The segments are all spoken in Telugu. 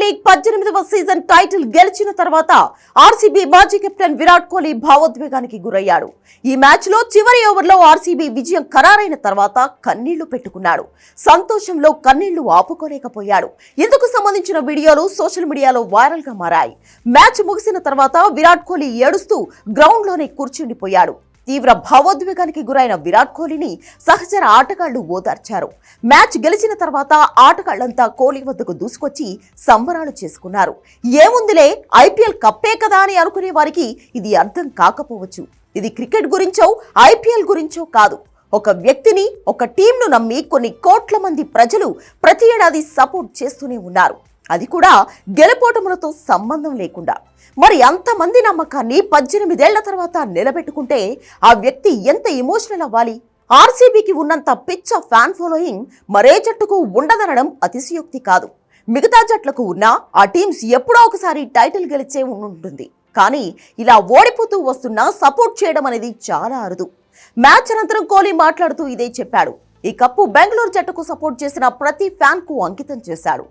లీగ్ 18వ సీజన్ టైటిల్ గెలిచిన తర్వాత ఆర్సీబీ మాజీ కెప్టెన్ విరాట్ కోహ్లీ భావోద్వేగానికి గురయ్యాడు. ఈ మ్యాచ్ లో చివరి ఓవర్లో ఆర్సీబీ విజయం ఖరారైన తర్వాత కన్నీళ్లు పెట్టుకున్నాడు. సంతోషంలో కన్నీళ్లు ఆపుకోలేకపోయాడు. ఇందుకు సంబంధించిన వీడియోలు సోషల్ మీడియాలో వైరల్ గా మారాయి. మ్యాచ్ ముగిసిన తర్వాత విరాట్ కోహ్లీ ఏడుస్తూ గ్రౌండ్ లోనే కూర్చుండిపోయాడు. తీవ్ర భావోద్వేగానికి గురైన విరాట్ కోహ్లీని సహచర ఆటగాళ్లు ఓదార్చారు. మ్యాచ్ గెలిచిన తర్వాత ఆటగాళ్లంతా కోహ్లీ వద్దకు దూసుకొచ్చి సంబరాలు చేసుకున్నారు. ఏముందిలే, ఐపీఎల్ కప్పే కదా అని అనుకునే వారికి ఇది అర్థం కాకపోవచ్చు. ఇది క్రికెట్ గురించో ఐపీఎల్ గురించో కాదు. ఒక వ్యక్తిని, ఒక టీంను నమ్మి కొన్ని కోట్ల మంది ప్రజలు ప్రతి ఏడాది సపోర్ట్ చేస్తూనే ఉన్నారు. అది కూడా గెలుపోటములతో సంబంధం లేకుండా. మరి అంతమంది నమ్మకాన్ని 18 ఏళ్ల తర్వాత నిలబెట్టుకుంటే ఆ వ్యక్తి ఎంత ఎమోషనల్ అవ్వాలి? ఆర్సీబీకి ఉన్నంత పిచ్చ ఫ్యాన్ ఫాలోయింగ్ మరే జట్టుకు ఉండదనడం అతిశయోక్తి కాదు. మిగతా జట్లకు ఉన్నా ఆ టీమ్స్ ఎప్పుడో ఒకసారి టైటిల్ గెలిచే ఉంటుంది. కానీ ఇలా ఓడిపోతూ వస్తున్నా సపోర్ట్ చేయడం అనేది చాలా అరుదు. మ్యాచ్ అనంతరం కోహ్లీ మాట్లాడుతూ ఇదే చెప్పాడు. ఈ కప్పు బెంగళూరు జట్టుకు సపోర్ట్ చేసిన ప్రతి ఫ్యాన్ కు అంకితం చేశాడు.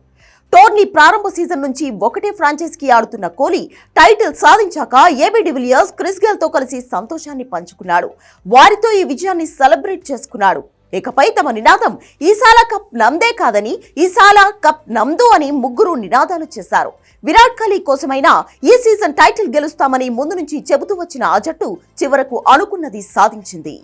టోర్నీ ప్రారంభ సీజన్ నుంచి ఒకటే ఫ్రాంచైజీకి ఆడుతున్న కోహ్లీ టైటిల్ సాధించాక ఏబీ డివిలియర్స్, క్రిస్ గేల్ తో కలిసి సంతోషాన్ని పంచుకున్నాడు. వారితో ఈ విజయాన్ని సెలబ్రేట్ చేసుకున్నాడు. ఇకపై తమ నినాదం ఈసాల కప్ నందే కాదని ఈసాల కప్ నందు అని ముగ్గురు నినాదాలు చేశారు. విరాట్ కోహ్లీ కోసమైనా ఈ సీజన్ టైటిల్ గెలుస్తామని ముందు నుంచి చెబుతూ వచ్చిన ఆ జట్టు చివరకు అనుకున్నది సాధించింది.